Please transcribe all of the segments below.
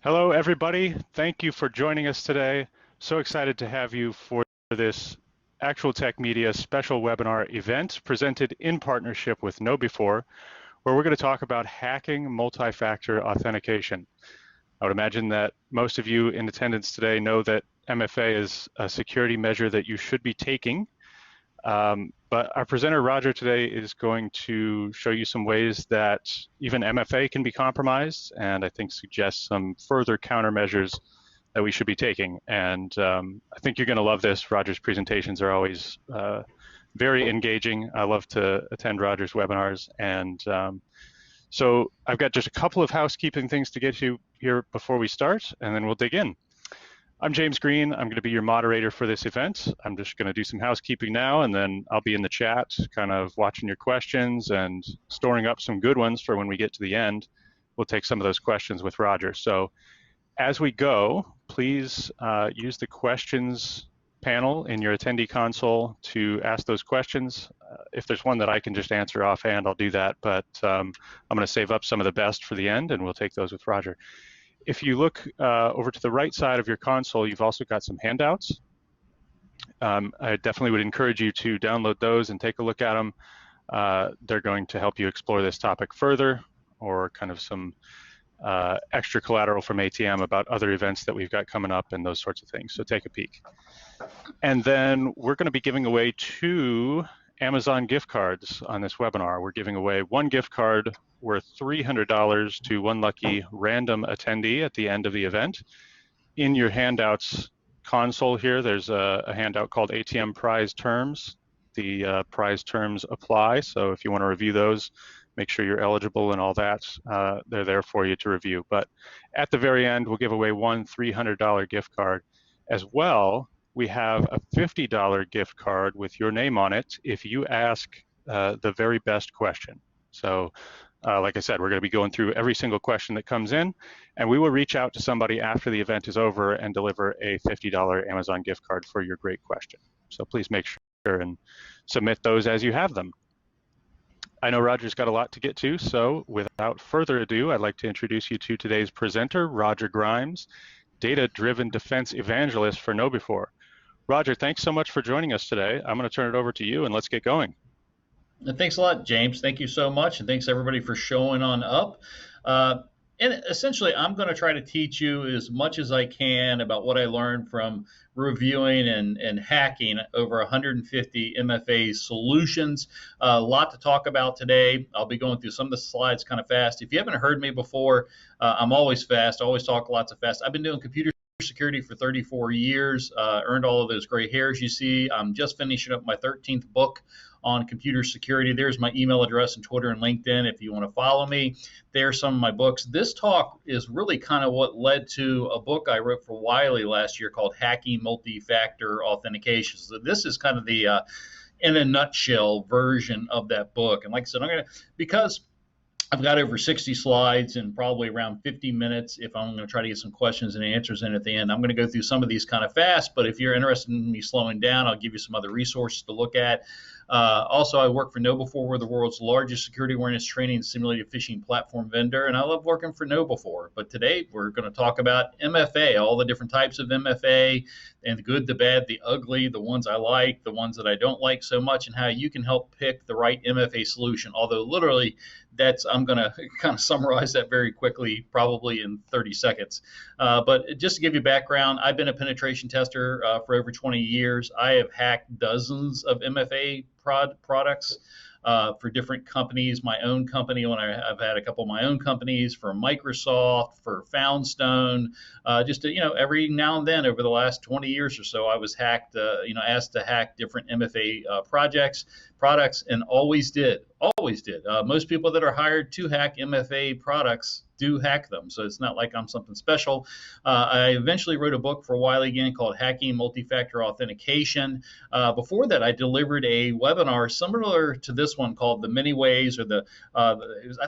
Hello, everybody. Thank you for joining us today. So excited to have you for this Actual Tech Media special webinar event presented in partnership with KnowBe4, where we're going to talk about hacking multi-factor authentication. I would imagine that most of you in attendance today know that MFA is a security measure that you should be taking. But our presenter, Roger, today is going to show you some ways that even MFA can be compromised, and I think suggest some further countermeasures that we should be taking. And I think you're going to love this. Roger's presentations are always very engaging. I love to attend Roger's webinars. And so I've got just a couple of housekeeping things to get to here before we start, and then we'll dig in. I'm James Green. I'm going to be your moderator for this event. I'm just going to do some housekeeping now, and then I'll be in the chat, kind of watching your questions and storing up some good ones for when we get to the end. We'll take some of those questions with Roger. So as we go, please use the questions panel in your attendee console to ask those questions. If there's one that I can just answer offhand, I'll do that, but I'm going to save up some of the best for the end, and we'll take those with Roger. If you look over to the right side of your console, you've also got some handouts. I definitely would encourage you to download those and take a look at them. They're going to help you explore this topic further, or kind of some extra collateral from ATM about other events that we've got coming up and those sorts of things. So take a peek. And then we're going to be giving away 2 Amazon gift cards on this webinar. We're giving away 1 gift card worth $300 to 1 lucky random attendee at the end of the event. In your handouts console here, there's a handout called ATM Prize Terms. The prize terms apply, so if you want to review those, make sure you're eligible and all that, they're there for you to review. But at the very end, we'll give away 1 $300 gift card. As well, we have a $50 gift card with your name on it if you ask the very best question. So like I said, we're going to be going through every single question that comes in, and we will reach out to somebody after the event is over and deliver a $50 Amazon gift card for your great question. So please make sure and submit those as you have them. I know Roger's got a lot to get to, so without further ado, I'd like to introduce you to today's presenter, Roger Grimes, Data-Driven Defense Evangelist for KnowBe4. Roger, thanks so much for joining us today. I'm going to turn it over to you, and let's get going. Thanks a lot, James. Thank you so much, and thanks everybody for showing on up. And essentially, I'm going to try to teach you as much as I can about what I learned from reviewing and hacking over 150 MFA solutions. A lot to talk about today. I'll be going through some of the slides kind of fast. If you haven't heard me before, I'm always fast, always talk lots of fast. I've been doing computer security for 34 years, earned all of those gray hairs you see. I'm just finishing up my 13th book on computer security. There's my email address and Twitter and LinkedIn if you want to follow me. There's some of my books. This talk is really kind of what led to a book I wrote for Wiley last year called Hacking Multifactor Authentication. So this is kind of the in a nutshell version of that book. And like I said, because I've got over 60 slides and probably around 50 minutes if I'm going to try to get some questions and answers in at the end. I'm going to go through some of these kind of fast, but if you're interested in me slowing down, I'll give you some other resources to look at. Also, I work for KnowBe4. We're the world's largest security awareness training and simulated phishing platform vendor, and I love working for KnowBe4. But today, we're going to talk about MFA, all the different types of MFA, and the good, the bad, the ugly, the ones I like, the ones that I don't like so much, and how you can help pick the right MFA solution. Although literally, I'm going to kind of summarize that very quickly, probably in 30 seconds. But just to give you background, I've been a penetration tester for over 20 years. I have hacked dozens of MFA products for different companies, my own company, I've had a couple of my own companies, for Microsoft, for Foundstone, just to, every now and then over the last 20 years or so, I was hacked, asked to hack different MFA products, and always did. Most people that are hired to hack MFA products do hack them, so it's not like I'm something special. I eventually wrote a book for a while again called Hacking Multifactor Authentication. Before that, I delivered a webinar similar to this one called The Many Ways, or I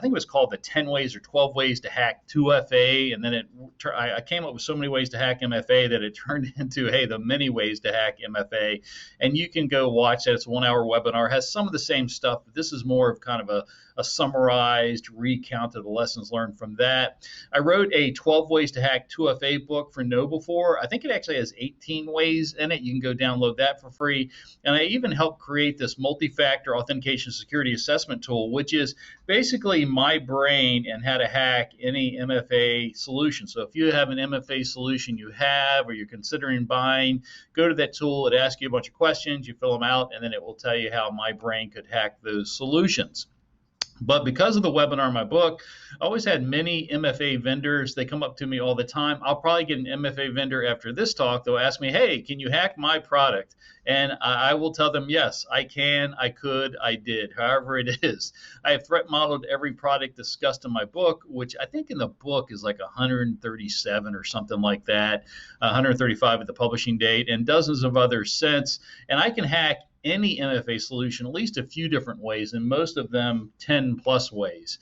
think it was called The 10 Ways or 12 Ways to Hack 2FA, and then I came up with so many ways to hack MFA that it turned into, hey, The Many Ways to Hack MFA, and you can go watch that. It's a 1-hour webinar, has some of the same stuff, but this is more of kind of a summarized recount of the lessons learned from that. I wrote a 12 Ways to Hack 2FA book for KnowBe4. I think it actually has 18 ways in it. You can go download that for free. And I even helped create this multi-factor authentication security assessment tool, which is basically my brain and how to hack any MFA solution. So if you have an MFA solution you have or you're considering buying, go to that tool. It asks you a bunch of questions. You fill them out, and then it will tell you how my brain could hack those solutions. But because of the webinar in my book, I always had many MFA vendors. They come up to me all the time. I'll probably get an MFA vendor after this talk. They'll ask me, hey, can you hack my product? And I will tell them, yes, I can, I could, I did, however it is. I have threat modeled every product discussed in my book, which I think in the book is like 137 or something like that, 135 at the publishing date, and dozens of others since. And I can hack any MFA solution at least a few different ways, and most of them 10 plus ways.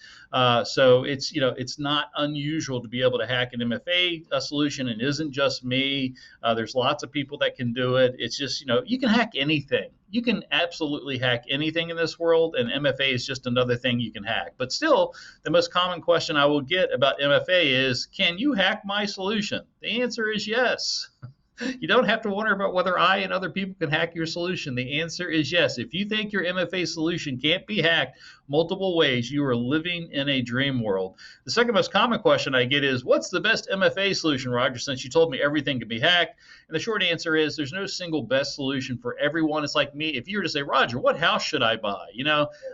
So it's not unusual to be able to hack an MFA solution, and it isn't just me. There's lots of people that can do it. It's just, you can hack anything. You can absolutely hack anything in this world, and MFA is just another thing you can hack. But still, the most common question I will get about MFA is, can you hack my solution? The answer is yes. You don't have to wonder about whether I and other people can hack your solution. The answer is yes. If you think your MFA solution can't be hacked multiple ways, you are living in a dream world. The second most common question I get is, what's the best MFA solution, Roger, since you told me everything can be hacked? And the short answer is there's no single best solution for everyone. It's like me. If you were to say, Roger, what house should I buy?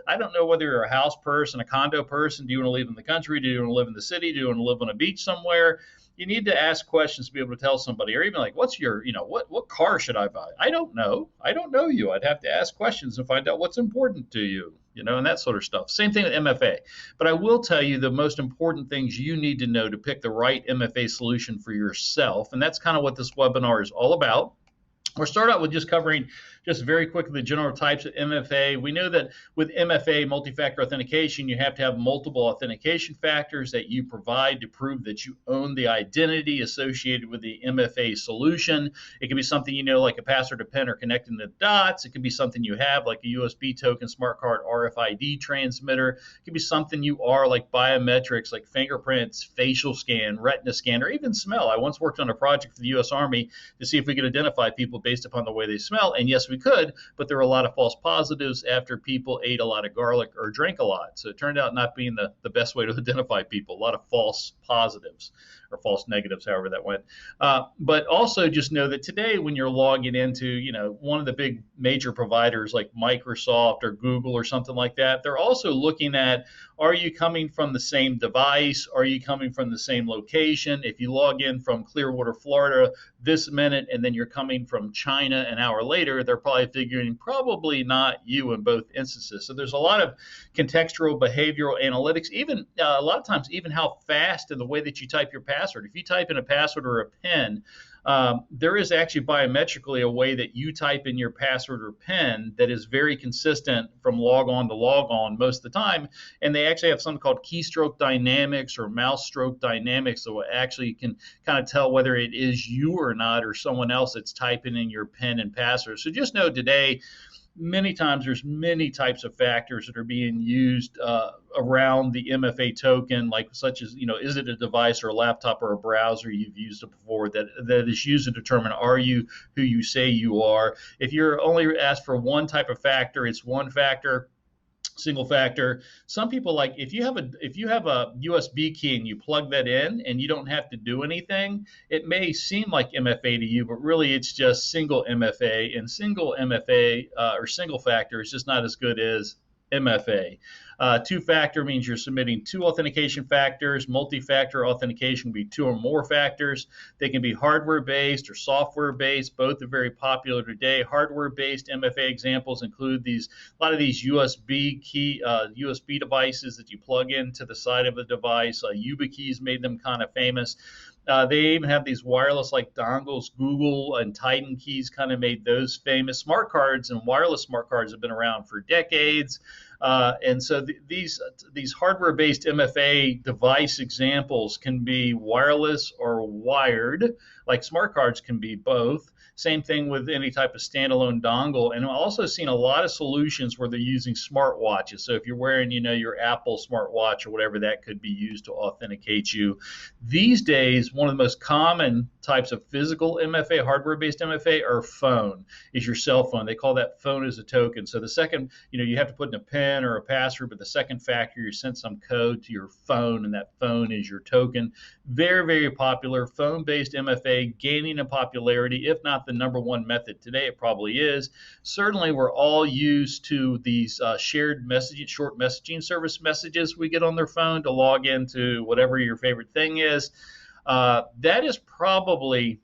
I don't know whether you're a house person, a condo person. Do you want to live in the country? Do you want to live in the city? Do you want to live on a beach somewhere? You need to ask questions to be able to tell somebody, or even like, what's your, what car should I buy? I don't know. I don't know you. I'd have to ask questions and find out what's important to you, and that sort of stuff. Same thing with MFA. But I will tell you the most important things you need to know to pick the right MFA solution for yourself. And that's kind of what this webinar is all about. We'll start out with just covering just very quickly the general types of MFA. We know that with MFA, multi-factor authentication, you have to have multiple authentication factors that you provide to prove that you own the identity associated with the MFA solution. It can be something like a password, a PIN, or connecting the dots. It can be something you have like a USB token, smart card, RFID transmitter. It can be something you are like biometrics, like fingerprints, facial scan, retina scan, or even smell. I once worked on a project for the U.S. Army to see if we could identify people based upon the way they smell. And yes, we could, but there were a lot of false positives after people ate a lot of garlic or drank a lot. So it turned out not being the best way to identify people, a lot of false positives or false negatives, however that went. But also just know that today when you're logging into, one of the big major providers like Microsoft or Google or something like that, they're also looking at, are you coming from the same device? Are you coming from the same location? If you log in from Clearwater, Florida this minute, and then you're coming from China an hour later, they're probably figuring probably not you in both instances. So there's a lot of contextual behavioral analytics, even a lot of times even how fast and the way that you type your password. If you type in a password or a PIN, there is actually biometrically a way that you type in your password or PIN that is very consistent from log on to log on most of the time. And they actually have something called keystroke dynamics or mouse stroke dynamics, so it actually can kind of tell whether it is you or not, or someone else that's typing in your PIN and password. So just know today, many times there's many types of factors that are being used around the MFA token, like such as, is it a device or a laptop or a browser you've used it before that is used to determine are you who you say you are. If you're only asked for one type of factor, it's one factor. Single factor. Some people like if you have a USB key and you plug that in and you don't have to do anything, it may seem like MFA to you, but really it's just single MFA. And single MFA or single factor is just not as good as MFA. Two-factor means you're submitting two authentication factors. Multi-factor authentication can be two or more factors. They can be hardware-based or software-based. Both are very popular today. Hardware-based MFA examples include a lot of these USB devices that you plug into the side of the device. YubiKeys made them kind of famous. They even have these wireless like dongles. Google and Titan keys kind of made those famous. Smart cards and wireless smart cards have been around for decades. And so these hardware-based MFA device examples can be wireless or wired, like smart cards can be both. Same thing with any type of standalone dongle. And I've also seen a lot of solutions where they're using smartwatches. So if you're wearing, your Apple smartwatch or whatever, that could be used to authenticate you. These days, one of the most common types of physical MFA, hardware-based MFA, or phone, is your cell phone. They call that phone as a token. So the second, you have to put in a PIN or a password, but the second factor, you send some code to your phone, and that phone is your token. Very, very popular. Phone-based MFA gaining in popularity, if not the number one method today. It probably is. Certainly, we're all used to these shared messaging, short messaging service messages we get on their phone to log into whatever your favorite thing is. That is probably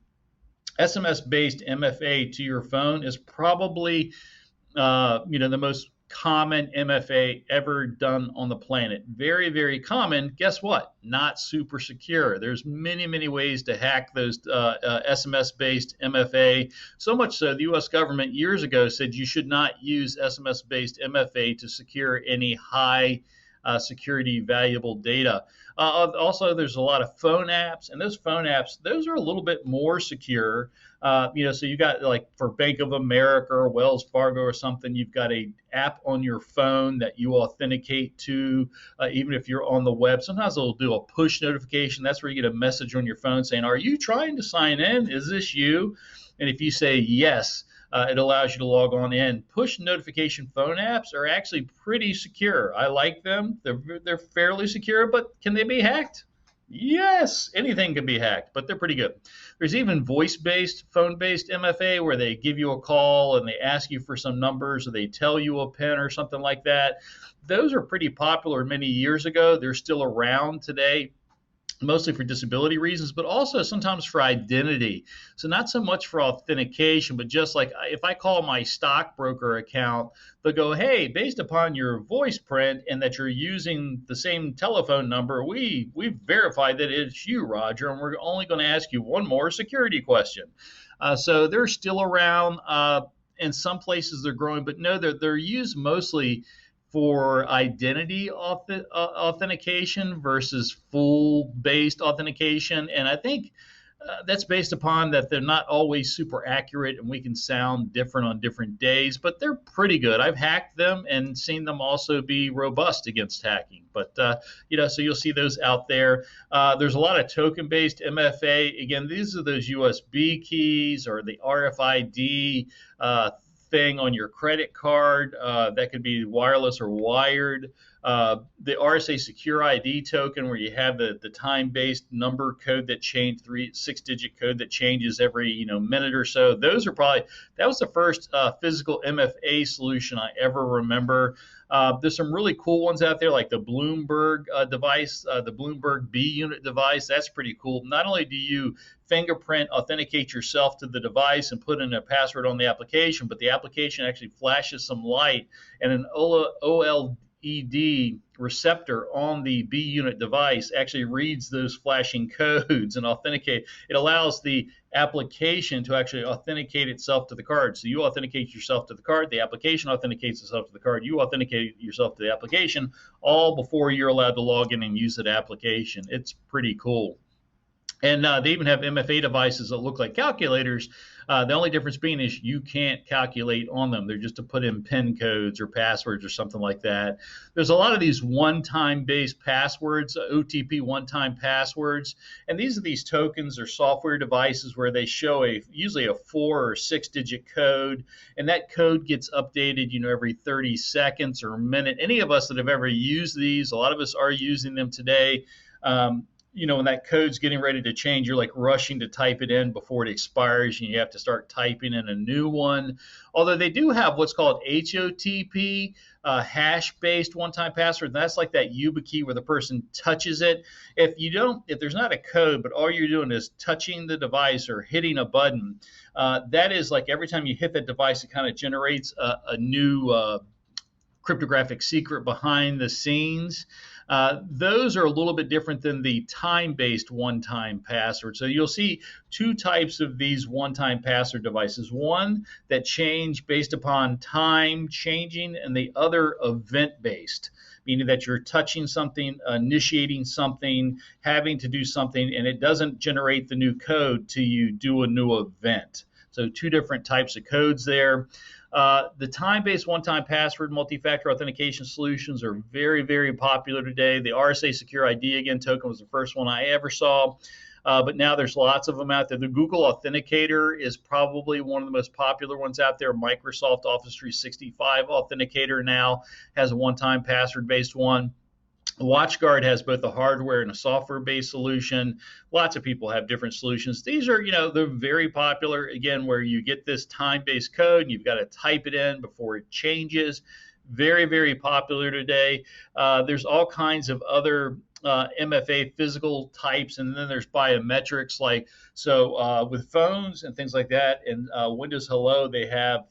SMS-based MFA to your phone is probably the most common MFA ever done on the planet. Very, very common. Guess what? Not super secure. There's many, many ways to hack those SMS-based MFA. So much so, the U.S. government years ago said you should not use SMS-based MFA to secure any high security valuable data. Also, there's a lot of phone apps, and those phone apps, those are a little bit more secure. So you got, like, for Bank of America or Wells Fargo or something, you've got a app on your phone that you authenticate to, even if you're on the web. Sometimes they'll do a push notification. That's where you get a message on your phone saying, "Are you trying to sign in? Is this you?" And if you say yes, it allows you to log on in. Push notification phone apps are actually pretty secure. I like them. They're fairly secure, but can they be hacked? Yes, anything can be hacked, but they're pretty good. There's even voice-based, phone-based MFA where they give you a call and they ask you for some numbers or they tell you a PIN or something like that. Those are pretty popular many years ago. They're still around today, mostly for disability reasons, but also sometimes for identity. So not so much for authentication, but just like if I call my stockbroker account, they'll go, "Hey, based upon your voice print and that you're using the same telephone number, we've verified that it's you, Roger, and we're only going to ask you one more security question." So they're still around. In some places they're growing, but no, they're used mostly for identity authentication versus full-based authentication. And I think that's based upon that they're not always super accurate and we can sound different on different days, but they're pretty good. I've hacked them and seen them also be robust against hacking. But, so you'll see those out there. There's a lot of token-based MFA. Again, these are those USB keys or the RFID thing on your credit card that could be wireless or wired. The RSA Secure ID token, where you have the time-based number code that change, 6-digit code that changes every minute or so. Those are probably, that was the first physical MFA solution I ever remember. There's some really cool ones out there, like the Bloomberg device, the Bloomberg B unit device. That's pretty cool. Not only do you fingerprint authenticate yourself to the device and put in a password on the application, but the application actually flashes some light, and an OLED receptor on the B unit device actually reads those flashing codes and authenticate. It allows the application to actually authenticate itself to the card. So you authenticate yourself to the card, the application authenticates itself to the card, you authenticate yourself to the application, all before you're allowed to log in and use that application. It's pretty cool. And they even have MFA devices that look like calculators. The only difference being is you can't calculate on them. They're just to put in PIN codes or passwords or something like that. There's a lot of these one-time based passwords, OTP one-time passwords. And these are these tokens or software devices where they show usually a 4 or 6-digit code. And that code gets updated, every 30 seconds or a minute. Any of us that have ever used these, a lot of us are using them today. When that code's getting ready to change, you're like rushing to type it in before it expires, and you have to start typing in a new one. Although they do have what's called HOTP, hash-based one-time password. And that's like that YubiKey where the person touches it. If there's not a code, but all you're doing is touching the device or hitting a button, that is like every time you hit that device, it kind of generates a new cryptographic secret behind the scenes. Those are a little bit different than the time-based one-time password. So you'll see two types of these one-time password devices. One that change based upon time changing, and the other event-based, meaning that you're touching something, initiating something, having to do something, and it doesn't generate the new code till you do a new event. So two different types of codes there. The time-based one-time password multi-factor authentication solutions are very, very popular today. The RSA Secure ID Again token was the first one I ever saw. But now there's lots of them out there. The Google Authenticator is probably one of the most popular ones out there. Microsoft Office 365 Authenticator now has a one-time password-based one. WatchGuard has both a hardware and a software-based solution. Lots of people have different solutions. These are, they're very popular, again, where you get this time-based code and you've got to type it in before it changes. Very, very popular today. There's all kinds of other MFA physical types, and then there's biometrics with phones and things like that. And Windows Hello, they have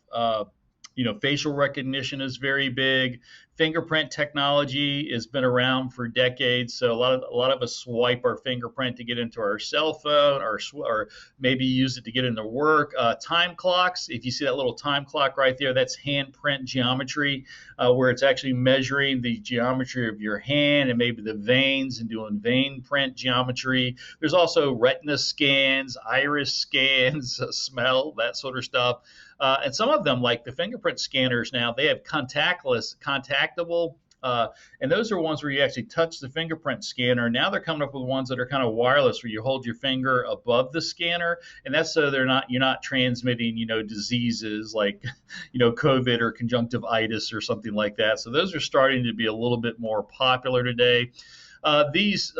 facial recognition is very big. Fingerprint technology has been around for decades, so a lot of us swipe our fingerprint to get into our cell phone, or maybe use it to get into work. Time clocks, if you see that little time clock right there, that's handprint geometry, where it's actually measuring the geometry of your hand and maybe the veins and doing vein print geometry. There's also retina scans, iris scans, smell, that sort of stuff. And some of them, like the fingerprint scanners now, they have contactable, and those are ones where you actually touch the fingerprint scanner. Now they're coming up with ones that are kind of wireless, where you hold your finger above the scanner, and that's so you're not transmitting, diseases like, COVID or conjunctivitis or something like that. So those are starting to be a little bit more popular today. These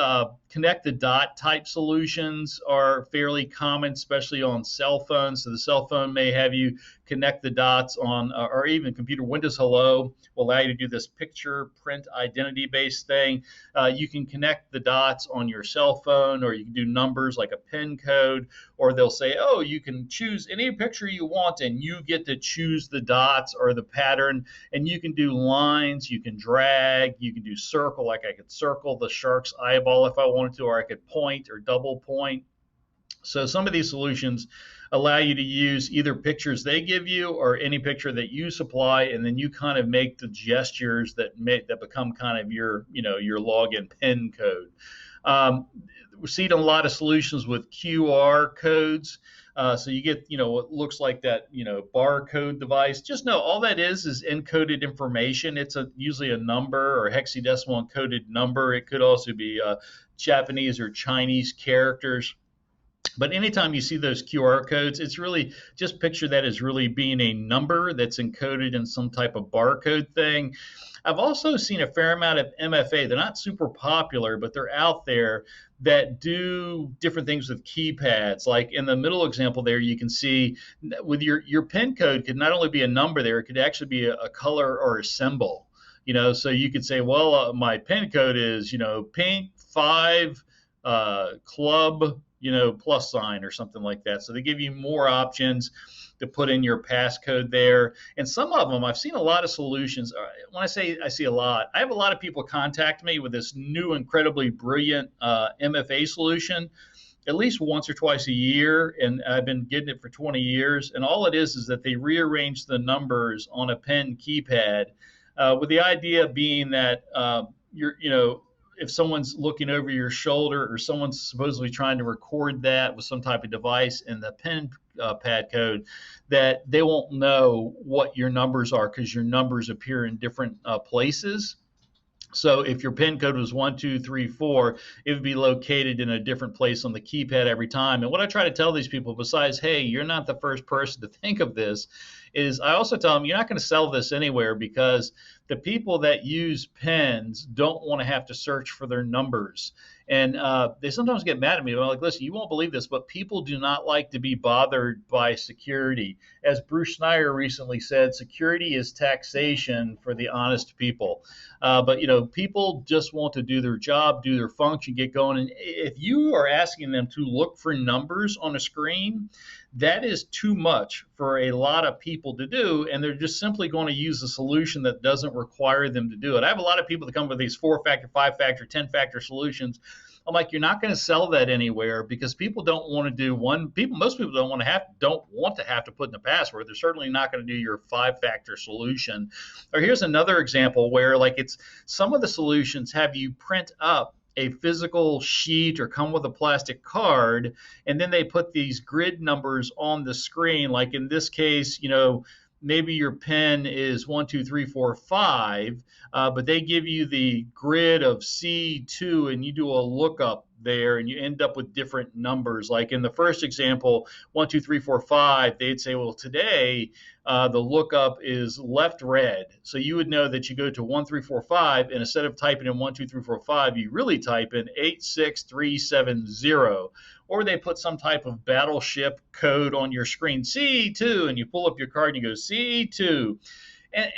connect the dot type solutions are fairly common, especially on cell phones. So the cell phone may have you connect the dots on, or even computer. Windows Hello will allow you to do this picture print identity based thing. You can connect the dots on your cell phone, or you can do numbers like a PIN code, or they'll say, oh, you can choose any picture you want and you get to choose the dots or the pattern, and you can do lines, you can drag, you can do circle, like I could circle the shark's eyeball if I wanted to, or I could point or double point. So some of these solutions allow you to use either pictures they give you or any picture that you supply, and then you kind of make the gestures that become kind of your login PIN code. We see it in a lot of solutions with QR codes. So you get, what looks like that, barcode device. Just know all that is encoded information. It's usually a number or hexadecimal encoded number. It could also be Japanese or Chinese characters. But anytime you see those QR codes, it's really just picture that as really being a number that's encoded in some type of barcode thing. I've also seen a fair amount of MFA. They're not super popular, but they're out there that do different things with keypads. Like in the middle example there, you can see with your PIN code could not only be a number there, it could actually be a color or a symbol. So you could say, well, my PIN code is, pink 5 club, plus sign or something like that. So they give you more options to put in your passcode there. And some of them, I've seen a lot of solutions. When I say I see a lot, I have a lot of people contact me with this new, incredibly brilliant MFA solution at least once or twice a year, and I've been getting it for 20 years. And all it is that they rearrange the numbers on a pen keypad, with the idea being that if someone's looking over your shoulder, or someone's supposedly trying to record that with some type of device in the pen pad code, that they won't know what your numbers are, because your numbers appear in different places. So if your PIN code was 1, 2, 3, 4, it would be located in a different place on the keypad every time. And what I try to tell these people, besides, hey, you're not the first person to think of this, is I also tell them you're not going to sell this anywhere, because the people that use pens don't want to have to search for their numbers. And they sometimes get mad at me. I'm like, listen, you won't believe this, but people do not like to be bothered by security. As Bruce Schneier recently said, security is taxation for the honest people. But people just want to do their job, do their function, get going. And if you are asking them to look for numbers on a screen, that is too much for a lot of people to do, and they're just simply going to use a solution that doesn't require them to do it. I have a lot of people that come with these 4-factor, 5-factor, 10-factor solutions. I'm like, you're not going to sell that anywhere, because people don't want to do most people don't want to have to put in a password. They're certainly not going to do your 5-factor solution. Or here's another example where, like, it's some of the solutions have you print up a physical sheet or come with a plastic card, and then they put these grid numbers on the screen. Like in this case, maybe your PIN is 12345, but they give you the grid of C2 and you do a lookup there and you end up with different numbers. Like in the first example, 12345, they'd say, well, today the lookup is left red. So you would know that you go to 1345, and instead of typing in 12345, you really type in 86370. Or they put some type of battleship code on your screen, C2, and you pull up your card and you go C2.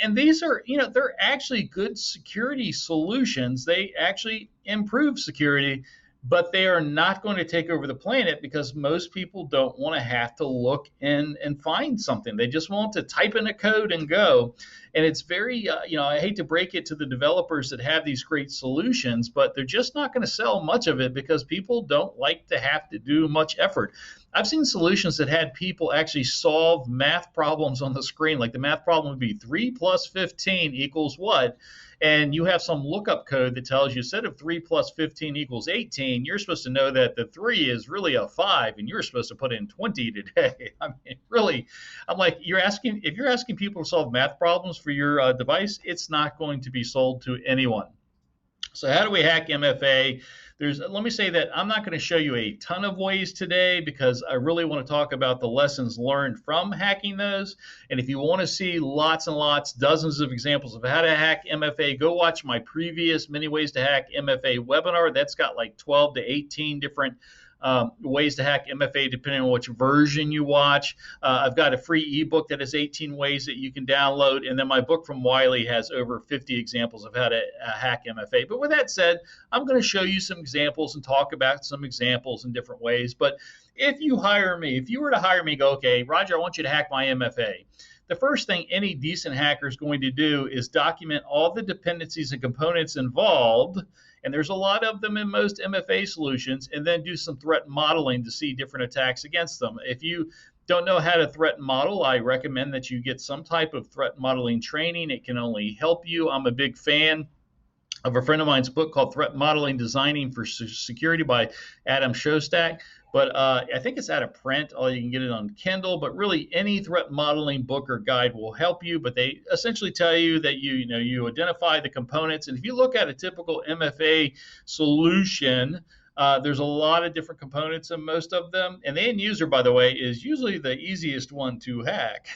And these are, they're actually good security solutions. They actually improve security, but they are not going to take over the planet because most people don't want to have to look in and find something. They just want to type in a code and go. And it's very, I hate to break it to the developers that have these great solutions, but they're just not going to sell much of it because people don't like to have to do much effort. I've seen solutions that had people actually solve math problems on the screen. Like the math problem would be 3 plus 15 equals what? And you have some lookup code that tells you instead of 3 plus 15 equals 18, you're supposed to know that the 3 is really a 5, and you're supposed to put in 20 today. I mean, really, I'm like, if you're asking people to solve math problems for your device, it's not going to be sold to anyone. So how do we hack MFA? Let me say that I'm not going to show you a ton of ways today because I really want to talk about the lessons learned from hacking those. And if you want to see lots and lots, dozens of examples of how to hack MFA, go watch my previous Many Ways to Hack MFA webinar. That's got like 12 to 18 different ways to hack MFA depending on which version you watch. I've got a free ebook that has 18 ways that you can download, and then my book from Wiley has over 50 examples of how to hack MFA. But with that said, I'm going to show you some examples and talk about some examples in different ways. But if you were to hire me, go, okay, Roger, I want you to hack my MFA. The first thing any decent hacker is going to do is document all the dependencies and components involved, and there's a lot of them in most MFA solutions, and then do some threat modeling to see different attacks against them. If you don't know how to threat model, I recommend that you get some type of threat modeling training. It can only help you. I'm a big fan of a friend of mine's book called Threat Modeling Designing for Security by Adam Shostak. But I think it's out of print, or you can get it on Kindle. But really, any threat modeling book or guide will help you. But they essentially tell you that you identify the components. And if you look at a typical MFA solution, there's a lot of different components in most of them. And the end user, by the way, is usually the easiest one to hack.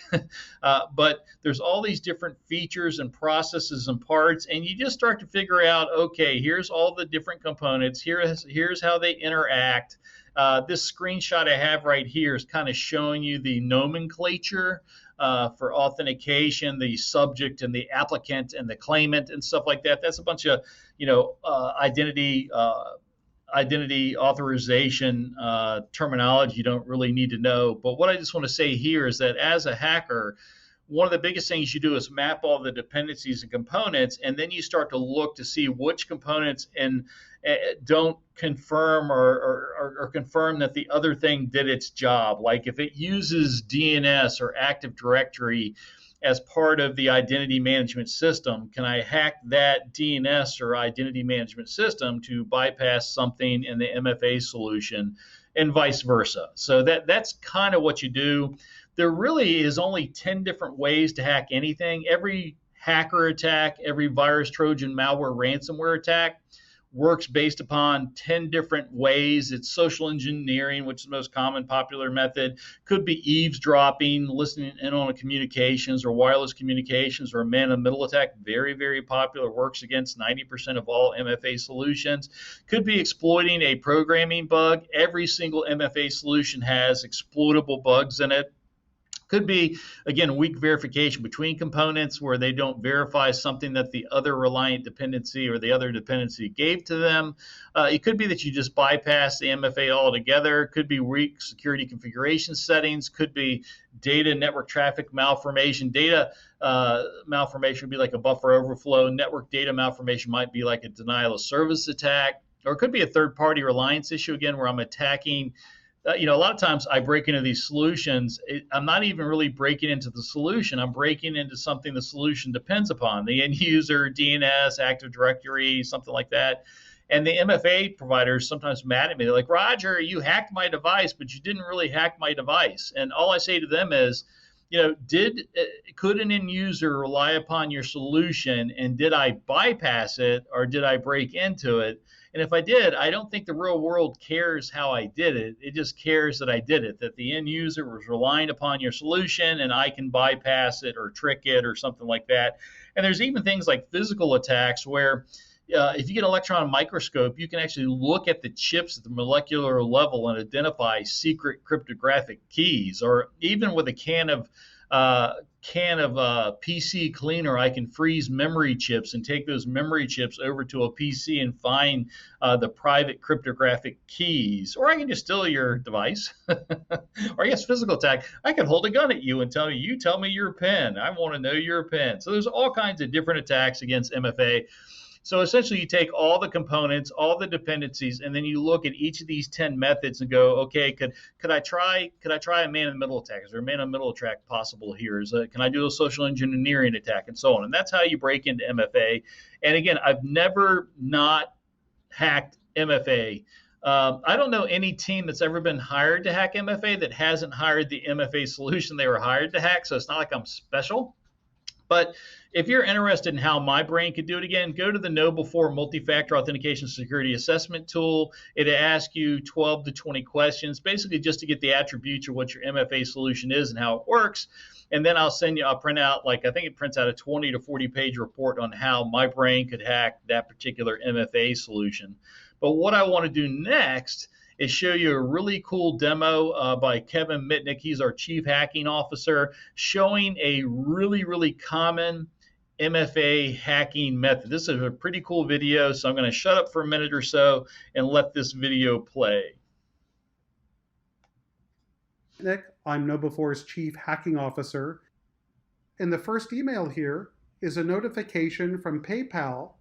But there's all these different features and processes and parts. And you just start to figure out, okay, here's all the different components. Here's how they interact. This screenshot I have right here is kind of showing you the nomenclature for authentication, the subject and the applicant and the claimant and stuff like that. That's a bunch of, identity authorization terminology you don't really need to know. But what I just want to say here is that as a hacker, one of the biggest things you do is map all the dependencies and components, and then you start to look to see which components don't confirm or confirm that the other thing did its job. Like if it uses DNS or Active Directory as part of the identity management system, can I hack that DNS or identity management system to bypass something in the MFA solution, and vice versa? So that's kind of what you do. There really is only 10 different ways to hack anything. Every hacker attack, every virus, Trojan, malware, ransomware attack works based upon 10 different ways. It's social engineering, which is the most common popular method. Could be eavesdropping, listening in on communications or wireless communications, or a man-in-the-middle attack. Very, very popular, works against 90% of all MFA solutions. Could be exploiting a programming bug. Every single MFA solution has exploitable bugs in it. Could be, again, weak verification between components where they don't verify something that the other reliant dependency or the other dependency gave to them. It could be that you just bypass the MFA altogether. Could be weak security configuration settings. Could be data network traffic malformation. Data malformation would be like a buffer overflow. Network data malformation might be like a denial of service attack. Or it could be a third-party reliance issue, again, where I'm attacking. A lot of times I break into these solutions. I'm not even really breaking into the solution. I'm breaking into something the solution depends upon, the end user, DNS, Active Directory, something like that. And the MFA providers sometimes mad at me. They're like, Roger, you hacked my device, but you didn't really hack my device. And all I say to them is, could an end user rely upon your solution, and did I bypass it or did I break into it? And if I did, I don't think the real world cares how I did it. It just cares that I did it, that the end user was relying upon your solution and I can bypass it or trick it or something like that. And there's even things like physical attacks where if you get an electron microscope, you can actually look at the chips at the molecular level and identify secret cryptographic keys. Or even with a can of PC cleaner, I can freeze memory chips and take those memory chips over to a PC and find the private cryptographic keys. Or I can just steal your device. Or I guess physical attack, I can hold a gun at you and tell you tell me your PIN. I want to know your PIN. So there's all kinds of different attacks against MFA. So essentially, you take all the components, all the dependencies, and then you look at each of these 10 methods and go, okay, could I try a man-in-the-middle attack? Is there a man-in-the-middle attack possible here? Can I do a social engineering attack, and so on? And that's how you break into MFA. And again, I've never not hacked MFA. I don't know any team that's ever been hired to hack MFA that hasn't hired the MFA solution they were hired to hack. So it's not like I'm special. But if you're interested in how my brain could do it again, go to the KnowBe4 Multifactor Authentication Security Assessment tool. It'll ask you 12 to 20 questions, basically just to get the attributes of what your MFA solution is and how it works. And then I'll print out, I think it prints out a 20 to 40 page report on how my brain could hack that particular MFA solution. But what I want to do next is show you a really cool demo by Kevin Mitnick. He's our Chief Hacking Officer, showing a really, really common MFA hacking method. This is a pretty cool video, so I'm going to shut up for a minute or so and let this video play. Nick, I'm KnowBe4's Chief Hacking Officer. And the first email here is a notification from PayPal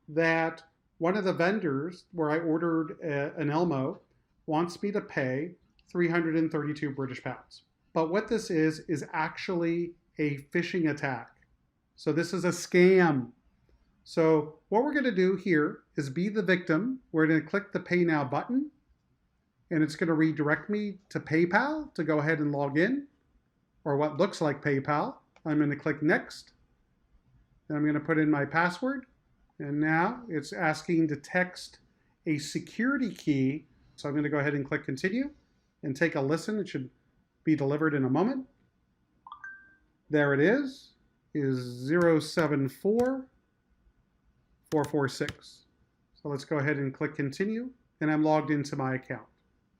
that one of the vendors where I ordered an Elmo wants me to pay 332 British pounds. But what this is actually a phishing attack. So this is a scam. So what we're going to do here is be the victim. We're going to click the Pay Now button, and it's going to redirect me to PayPal to go ahead and log in, or what looks like PayPal. I'm going to click Next. Then I'm going to put in my password. And now it's asking to text a security key. So I'm going to go ahead and click Continue and take a listen. It should be delivered in a moment. There it is 074446. So let's go ahead and click Continue, and I'm logged into my account.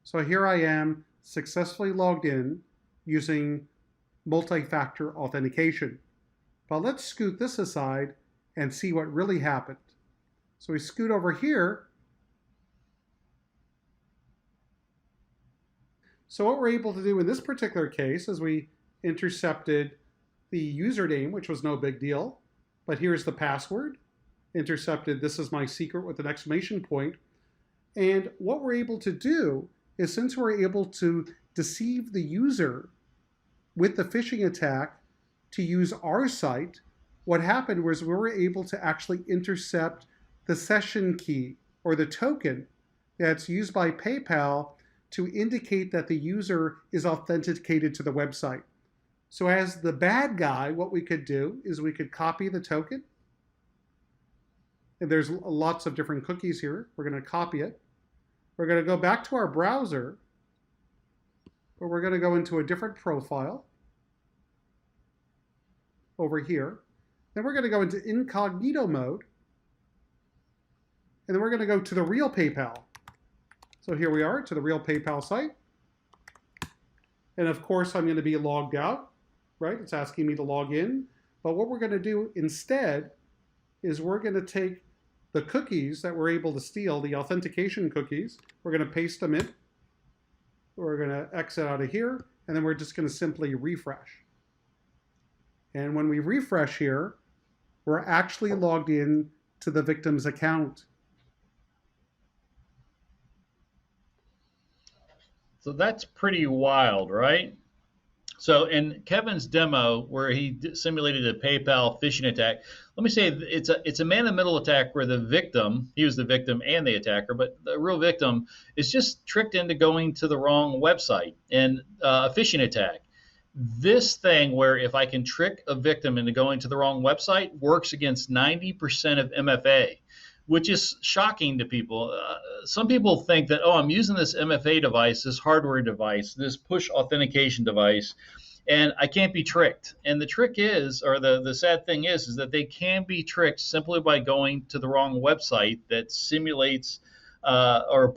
So here I am, successfully logged in using multi-factor authentication. But let's scoot this aside and see what really happened. So we scoot over here. So what we're able to do in this particular case is we intercepted the username, which was no big deal, but here's the password. Intercepted, this is my secret with an exclamation point. And what we're able to do is, since we're able to deceive the user with the phishing attack to use our site, what happened was we were able to actually intercept the session key or the token that's used by PayPal to indicate that the user is authenticated to the website. So as the bad guy, what we could do is we could copy the token. And there's lots of different cookies here. We're going to copy it. We're going to go back to our browser, but we're going to go into a different profile over here. Then we're going to go into incognito mode. And then we're going to go to the real PayPal. So here we are, to the real PayPal site. And of course, I'm going to be logged out, right? It's asking me to log in. But what we're going to do instead is we're going to take the cookies that we're able to steal, the authentication cookies, we're going to paste them in. We're going to exit out of here, and then we're just going to simply refresh. And when we refresh here, we're actually logged in to the victim's account. So that's pretty wild, right? So in Kevin's demo, where he simulated a PayPal phishing attack, let me say it's a man-in-the-middle attack where the victim, he was the victim and the attacker, but the real victim is just tricked into going to the wrong website, and a phishing attack. This thing where if I can trick a victim into going to the wrong website works against 90% of MFA, which is shocking to people. Some people think that, oh, I'm using this MFA device, this hardware device, this push authentication device, and I can't be tricked. And the trick is, or the sad thing is that they can be tricked simply by going to the wrong website that simulates or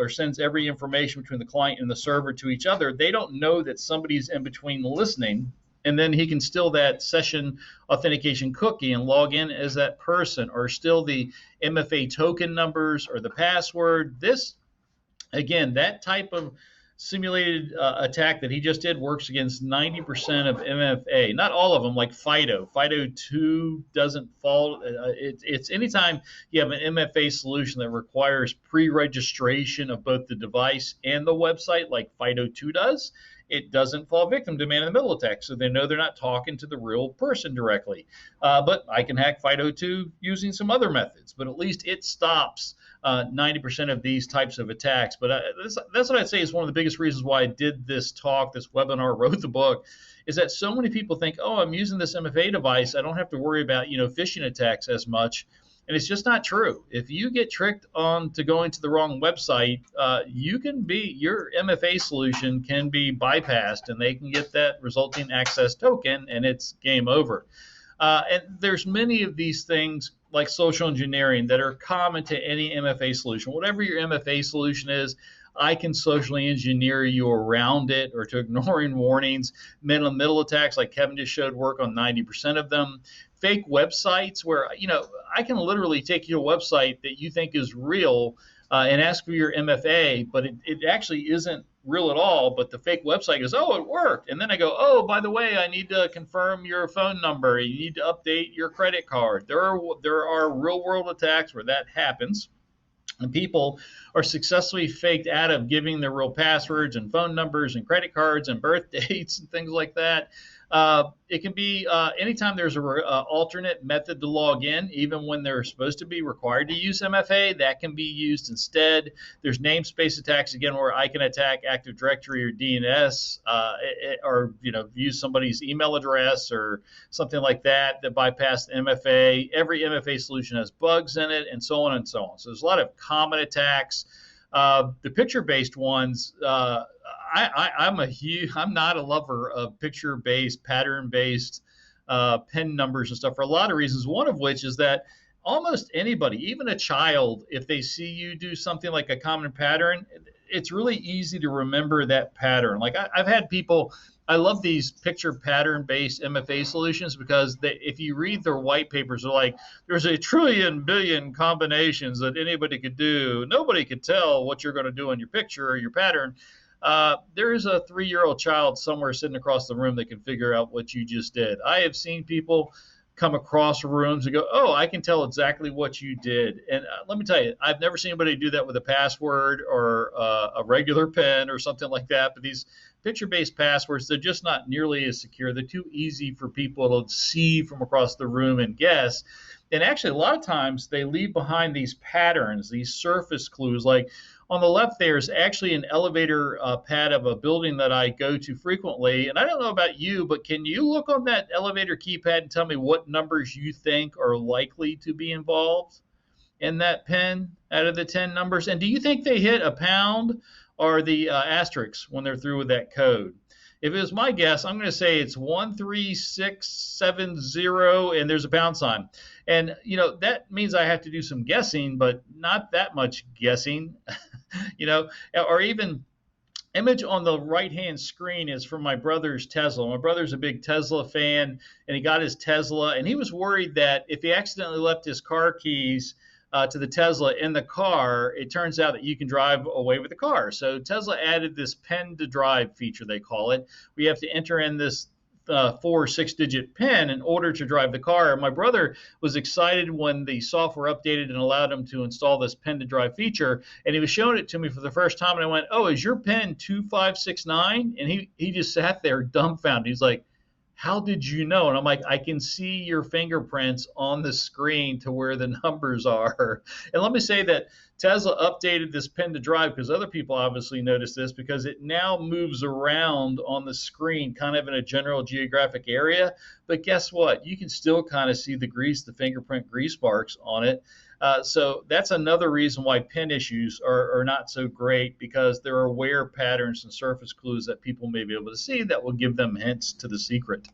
sends every information between the client and the server to each other. They don't know that somebody's in between listening, and then he can steal that session authentication cookie and log in as that person, or steal the MFA token numbers or the password. This, again, that type of simulated attack that he just did works against 90% of MFA. Not all of them, like FIDO. FIDO 2 doesn't fall. It's anytime you have an MFA solution that requires pre-registration of both the device and the website, like FIDO 2 does, it doesn't fall victim to man-in-the-middle attack, so they know they're not talking to the real person directly. But I can hack FIDO 2 using some other methods, but at least it stops 90% of these types of attacks. But that's what I'd say is one of the biggest reasons why I did this talk, this webinar, wrote the book, is that so many people think, oh, I'm using this MFA device, I don't have to worry about phishing attacks as much. And it's just not true. If you get tricked on to going to the wrong website, your MFA solution can be bypassed, and they can get that resulting access token, and it's game over. And there's many of these things like social engineering that are common to any MFA solution. Whatever your MFA solution is, I can socially engineer you around it, or to ignoring warnings. Man-in-the-middle attacks, like Kevin just showed, work on 90% of them. Fake websites where, I can literally take you to a website that you think is real and ask for your MFA, but it actually isn't real at all. But the fake website goes, oh, it worked. And then I go, oh, by the way, I need to confirm your phone number. You need to update your credit card. There are real world attacks where that happens. And people are successfully faked out of giving their real passwords and phone numbers and credit cards and birth dates and things like that. It can be anytime there's an alternate method to log in, even when they're supposed to be required to use MFA, that can be used instead. There's namespace attacks, again, where I can attack Active Directory or DNS, or use somebody's email address or something like that bypass the MFA. Every MFA solution has bugs in it, and so on and so on. So there's a lot of common attacks. The picture-based ones, I'm not a lover of picture-based, pattern-based PIN numbers and stuff for a lot of reasons. One of which is that almost anybody, even a child, if they see you do something like a common pattern, it's really easy to remember that pattern. Like I've had people. I love these picture pattern-based MFA solutions because if you read their white papers, they're like, there's 1 trillion billion combinations that anybody could do. Nobody could tell what you're going to do on your picture or your pattern. There is a 3-year-old child somewhere sitting across the room that can figure out what you just did. I have seen people come across rooms and go, oh, I can tell exactly what you did. And let me tell you, I've never seen anybody do that with a password or a regular PIN or something like that. But these picture-based passwords, they're just not nearly as secure. They're too easy for people to see from across the room and guess. And actually, a lot of times they leave behind these patterns, these surface clues. Like on the left, there's actually an elevator pad of a building that I go to frequently. And I don't know about you, but can you look on that elevator keypad and tell me what numbers you think are likely to be involved in that PIN out of the 10 numbers? And do you think they hit a pound or the asterisk when they're through with that code? If it was my guess, I'm going to say it's 13670 and there's a pound sign. And, that means I have to do some guessing, but not that much guessing, or even image on the right-hand screen is from my brother's Tesla. My brother's a big Tesla fan, and he got his Tesla, and he was worried that if he accidentally left his car keys to the Tesla in the car, it turns out that you can drive away with the car. So Tesla added this pen to drive feature, they call it. We have to enter in this 4 or 6 digit PIN in order to drive the car. My brother was excited when the software updated and allowed him to install this PIN to drive feature. And he was showing it to me for the first time. And I went, "Oh, is your PIN 2569?" And he just sat there dumbfounded. He's like, "How did you know?" And I'm like, "I can see your fingerprints on the screen to where the numbers are." And let me say that Tesla updated this PIN to drive because other people obviously noticed this, because it now moves around on the screen kind of in a general geographic area. But guess what? You can still kind of see the fingerprint grease marks on it. So that's another reason why PIN issues are not so great, because there are wear patterns and surface clues that people may be able to see that will give them hints to the secret.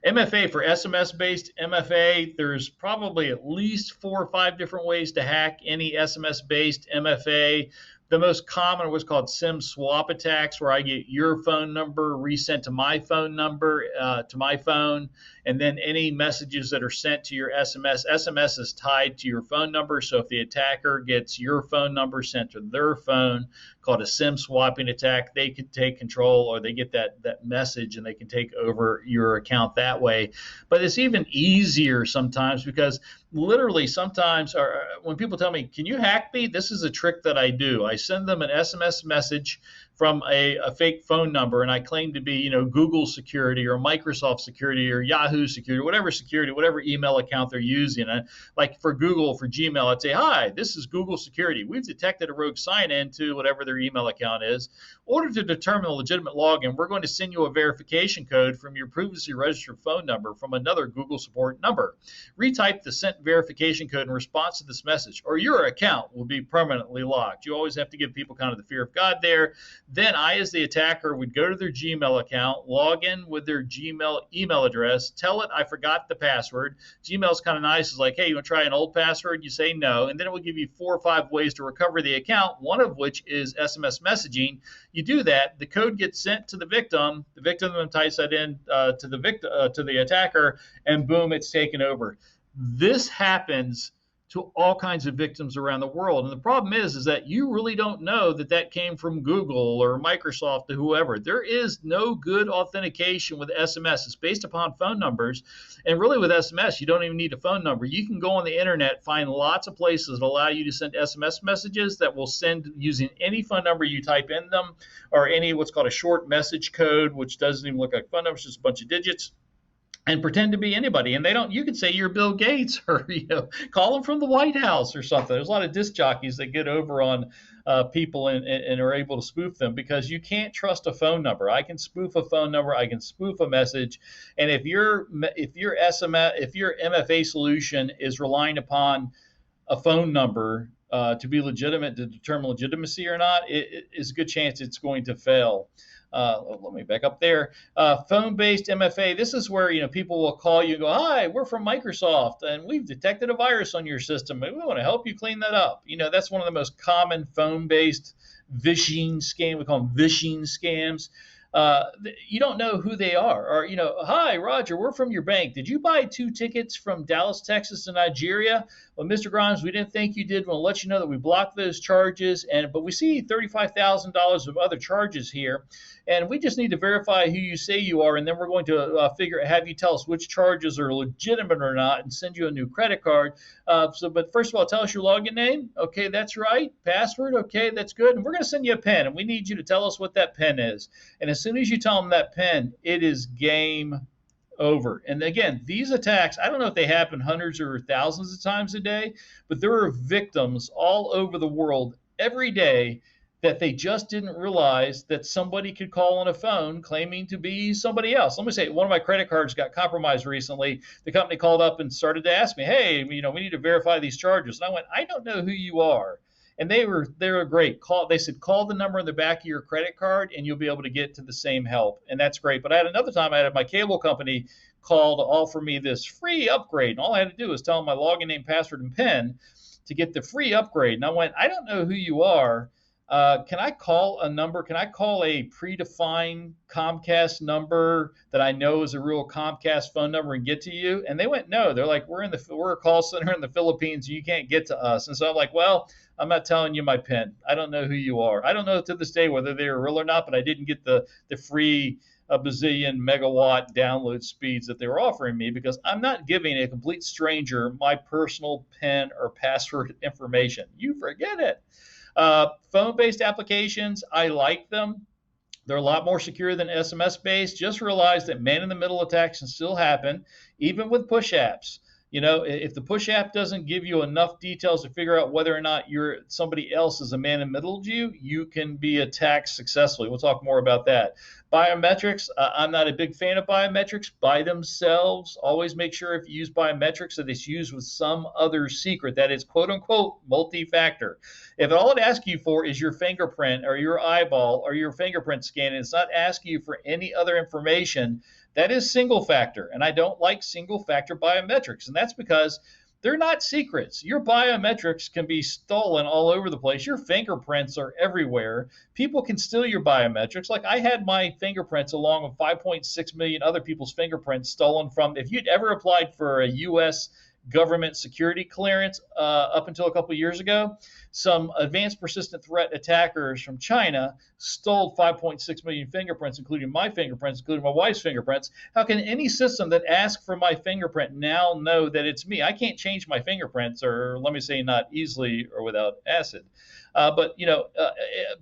MFA, for SMS-based MFA, there's probably at least 4 or 5 different ways to hack any SMS-based MFA. The most common are what's called SIM swap attacks, where I get your phone number resent to my phone number, to my phone, and then any messages that are sent to your SMS. SMS is tied to your phone number, so if the attacker gets your phone number sent to their phone, called a SIM swapping attack, they could take control, or they get that message and they can take over your account that way. But it's even easier sometimes, because literally sometimes when people tell me, "Can you hack me?" This is a trick that I do. I send them an SMS message from a fake phone number, and I claim to be, Google security or Microsoft security or Yahoo security, whatever email account they're using. And like for Google, for Gmail, I'd say, "Hi, this is Google security. We've detected a rogue sign-in to whatever their email account is. In order to determine a legitimate login, we're going to send you a verification code from your previously registered phone number from another Google support number. Retype the sent verification code in response to this message, or your account will be permanently locked." You always have to give people kind of the fear of God there. Then I, as the attacker, would go to their Gmail account, log in with their Gmail email address, tell it I forgot the password. Gmail's kind of nice. It's like, "Hey, you want to try an old password?" You say no, and then it will give you 4 or 5 ways to recover the account, one of which is SMS messaging. You do that, the code gets sent to the victim then types that in to the attacker, and boom, it's taken over. This happens to all kinds of victims around the world. And the problem is that you really don't know that came from Google or Microsoft or whoever. There is no good authentication with SMS. It's based upon phone numbers. And really with SMS, you don't even need a phone number. You can go on the internet, find lots of places that allow you to send SMS messages that will send using any phone number you type in them, or any what's called a short message code, which doesn't even look like phone numbers, just a bunch of digits, and pretend to be anybody. And you could say you're Bill Gates, or call them from the White House or something. There's a lot of disc jockeys that get over on people and are able to spoof them, because you can't trust a phone number. I can spoof a phone number, I can spoof a message, and if your MFA solution is relying upon a phone number to be legitimate, to determine legitimacy or not, it is a good chance it's going to fail. Let me back up there. Phone-based MFA. This is where people will call you and go, "Hi, we're from Microsoft, and we've detected a virus on your system, and we want to help you clean that up." That's one of the most common phone-based phishing scam. We call them phishing scams. You don't know who they are, or "Hi, Roger, we're from your bank. Did you buy 2 tickets from Dallas, Texas to Nigeria? Well, Mr. Grimes, we didn't think you did. We'll let you know that we blocked those charges, but we see $35,000 of other charges here, and we just need to verify who you say you are, and then we're going to have you tell us which charges are legitimate or not, and send you a new credit card. But first of all, tell us your login name. Okay, that's right. Password. Okay, that's good. And we're going to send you a PIN, and we need you to tell us what that PIN is. And as soon as you tell them that PIN, it is game over. And again, these attacks, I don't know if they happen hundreds or thousands of times a day, but there are victims all over the world every day that they just didn't realize that somebody could call on a phone claiming to be somebody else. Let me say, one of my credit cards got compromised recently. The company called up and started to ask me, "Hey, we need to verify these charges." And I went, "I don't know who you are." And they were great. They said, "Call the number in the back of your credit card and you'll be able to get to the same help." And that's great. But I had another time, I had my cable company call to offer me this free upgrade. And all I had to do was tell them my login name, password, and PIN to get the free upgrade. And I went, "I don't know who you are. Can I call a number? Can I call a predefined Comcast number that I know is a real Comcast phone number and get to you?" And they went, "No." They're like, we're a call center in the Philippines. You can't get to us." And so I'm like, "Well, I'm not telling you my PIN. I don't know who you are." I don't know to this day whether they were real or not, but I didn't get the free a bazillion megawatt download speeds that they were offering me, because I'm not giving a complete stranger my personal PIN or password information. You forget it. Phone-based applications, I like them. They're a lot more secure than SMS-based. Just realize that man-in-the-middle attacks can still happen, even with push apps. If the push app doesn't give you enough details to figure out whether or not somebody else is a man in the middle of you, you can be attacked successfully. We'll talk more about that. Biometrics, I'm not a big fan of biometrics by themselves. Always make sure if you use biometrics that it's used with some other secret that is quote unquote multi-factor. If all it asks you for is your fingerprint or your eyeball or your fingerprint scan, and it's not asking you for any other information, that is single factor, and I don't like single factor biometrics, and that's because they're not secrets. Your biometrics can be stolen all over the place. Your fingerprints are everywhere. People can steal your biometrics. Like, I had my fingerprints along with 5.6 million other people's fingerprints stolen from. If you'd ever applied for a U.S. government security clearance up until a couple of years ago, some advanced persistent threat attackers from China stole 5.6 million fingerprints, including my fingerprints, including my wife's fingerprints. How can any system that asks for my fingerprint now know that it's me? I can't change my fingerprints, or let me say not easily or without acid. But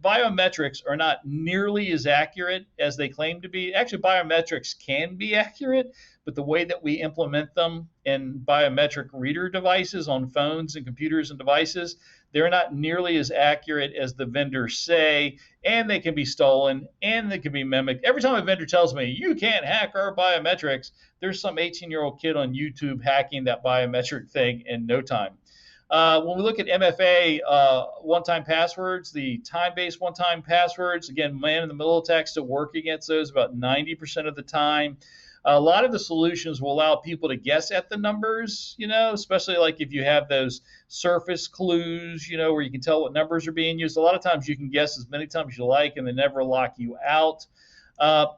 biometrics are not nearly as accurate as they claim to be. Actually, biometrics can be accurate, but the way that we implement them in biometric reader devices on phones and computers and devices, they're not nearly as accurate as the vendors say, and they can be stolen, and they can be mimicked. Every time a vendor tells me, you can't hack our biometrics, there's some 18-year-old kid on YouTube hacking that biometric thing in no time. When we look at MFA, one-time passwords, the time-based one-time passwords, again, man-in-the-middle attacks to work against those about 90% of the time. A lot of the solutions will allow people to guess at the numbers, especially like if you have those surface clues, where you can tell what numbers are being used. A lot of times you can guess as many times as you like, and they never lock you out.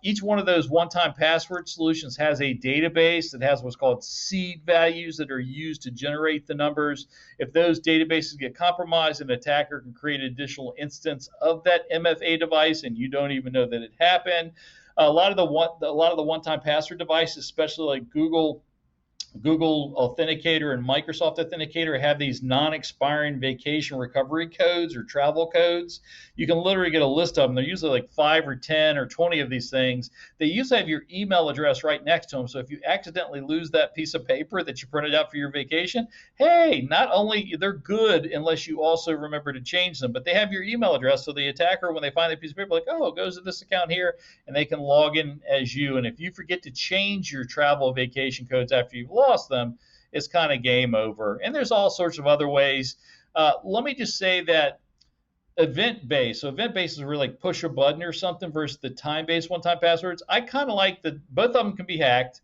Each one of those one-time password solutions has a database that has what's called seed values that are used to generate the numbers. If those databases get compromised, an attacker can create an additional instance of that MFA device, and you don't even know that it happened. A lot of the one-time password devices, especially like Google Authenticator and Microsoft Authenticator, have these non-expiring vacation recovery codes or travel codes. You can literally get a list of them. They're usually like 5 or 10 or 20 of these things. They usually have your email address right next to them. So if you accidentally lose that piece of paper that you printed out for your vacation, hey, not only they're good unless you also remember to change them, but they have your email address. So the attacker, when they find that piece of paper, like, oh, it goes to this account here, and they can log in as you. And if you forget to change your travel vacation codes after you've lost them, it's kind of game over. And there's all sorts of other ways. Let me just say that event-based, so event-based is really like push a button or something versus the time-based one-time passwords. I kind of like both of them can be hacked.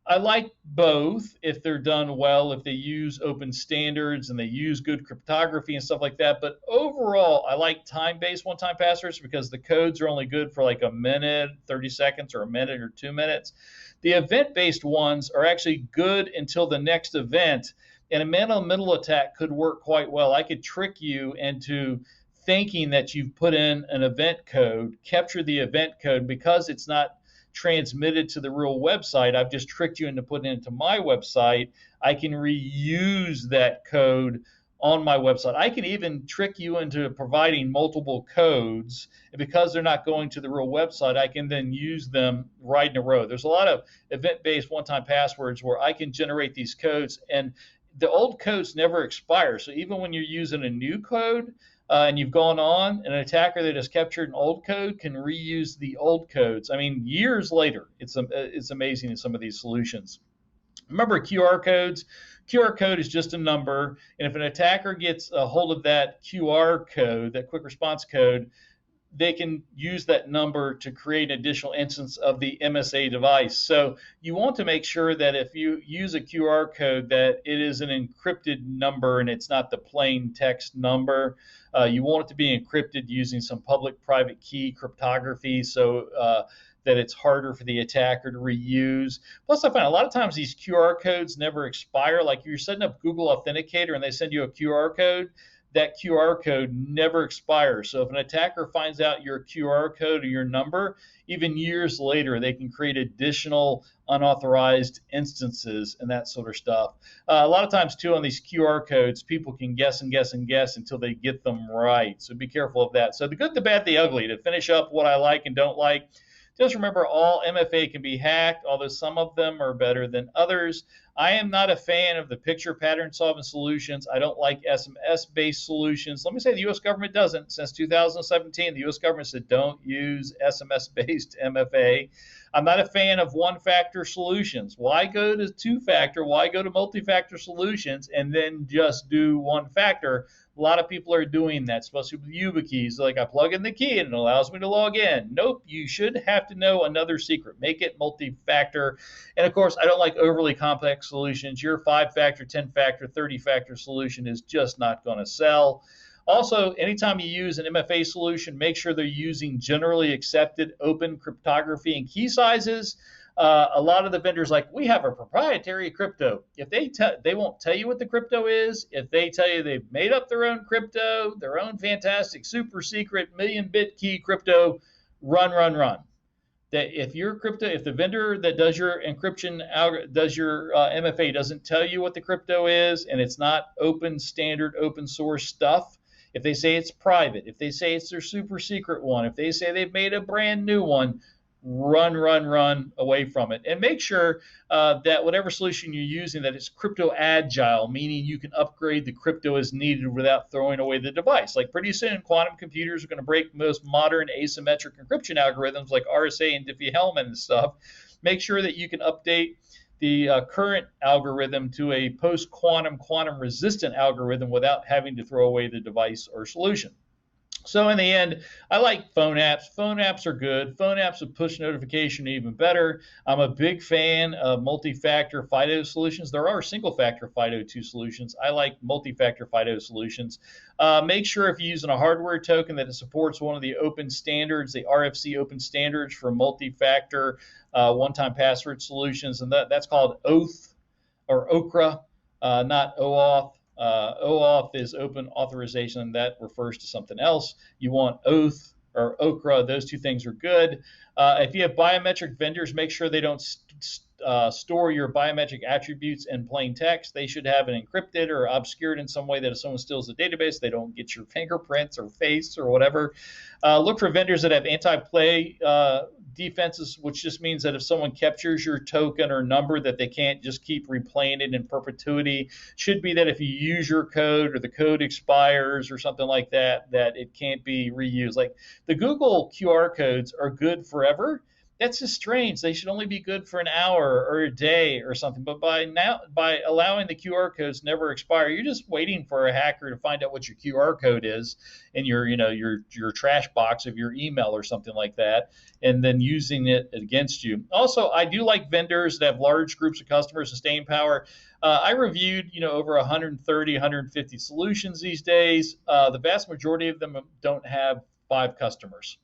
I like both if they're done well, if they use open standards and they use good cryptography and stuff like that. But overall, I like time-based one-time passwords because the codes are only good for like a minute, 30 seconds, or a minute or 2 minutes. The event-based ones are actually good until the next event, and a man-in-the-middle attack could work quite well. I could trick you into thinking that you've put in an event code, capture the event code because it's not transmitted to the real website. I've just tricked you into putting it into my website. I can reuse that code on my website. I can even trick you into providing multiple codes, and because they're not going to the real website, I can then use them right in a row. There's a lot of event-based one-time passwords where I can generate these codes, and the old codes never expire. So even when you're using a new code and you've gone on, an attacker that has captured an old code can reuse the old codes. I mean, years later. It's amazing in some of these solutions. Remember QR codes? QR code is just a number, and if an attacker gets a hold of that QR code, that quick response code, they can use that number to create an additional instance of the MSA device. So you want to make sure that if you use a QR code that it is an encrypted number and it's not the plain text number. You want it to be encrypted using some public-private key cryptography so that it's harder for the attacker to reuse. Plus, I find a lot of times these QR codes never expire. Like you're setting up Google Authenticator and they send you a QR code. that QR code never expires. So if an attacker finds out your QR code or your number, even years later, they can create additional unauthorized instances and that sort of stuff. A lot of times, too, on these QR codes, people can guess and guess and guess until they get them right. So be careful of that. So the good, the bad, the ugly. To finish up what I like and don't like, just remember all MFA can be hacked, although some of them are better than others. I am not a fan of the picture pattern solving solutions. I don't like SMS-based solutions. Let me say the U.S. government doesn't. Since 2017, the U.S. government said don't use SMS-based MFA. I'm not a fan of one-factor solutions. Why go to two-factor? Why go to multi-factor solutions and then just do one-factor? A lot of people are doing that, especially with YubiKeys. Like, I plug in the key and it allows me to log in. Nope, you should have to know another secret. Make it multi-factor. And of course, I don't like overly complex solutions. Your 5-factor, 10-factor, 30-factor solution is just not going to sell. Also, anytime you use an MFA solution, make sure they're using generally accepted open cryptography and key sizes. A lot of the vendors, like, we have a proprietary crypto. If they won't tell you what the crypto is. If they tell you they've made up their own crypto, their own fantastic super secret million-bit key crypto, run. That if the vendor that does your encryption, does your MFA doesn't tell you what the crypto is, and it's not open standard, open source stuff, if they say it's private, if they say it's their super secret one, if they say they've made a brand new one, run away from it. And make sure that whatever solution you're using, that it's crypto agile, meaning you can upgrade the crypto as needed without throwing away the device. Like, pretty soon, quantum computers are going to break most modern asymmetric encryption algorithms like RSA and Diffie-Hellman and stuff. Make sure that you can update the current algorithm to a post-quantum, quantum-resistant algorithm without having to throw away the device or solution. So in the end, I like phone apps. Phone apps are good. Phone apps with push notification are even better. I'm a big fan of multi-factor FIDO solutions. There are single-factor FIDO2 solutions. I like multi-factor FIDO solutions. Make sure if you're using a hardware token that it supports one of the open standards, the RFC open standards for multi-factor one-time password solutions, and that's called OAuth or OKRA, not OAuth. OAuth is open authorization, and that refers to something else. You want OAuth or OKRA. Those two things are good. If you have biometric vendors, make sure they don't store your biometric attributes in plain text. They should have it encrypted or obscured in some way that if someone steals the database, they don't get your fingerprints or face or whatever. Look for vendors that have anti-play defenses, which just means that if someone captures your token or number, that they can't just keep replaying it in perpetuity. Should be that if you use your code or the code expires or something like that, that it can't be reused. Like, the Google QR codes are good forever. That's just strange. They should only be good for an hour or a day or something. But by allowing the QR codes never expire, you're just waiting for a hacker to find out what your QR code is in your trash box of your email or something like that, and then using it against you. Also, I do like vendors that have large groups of customers and staying power. I reviewed, over 130, 150 solutions these days. The vast majority of them don't have 5 customers.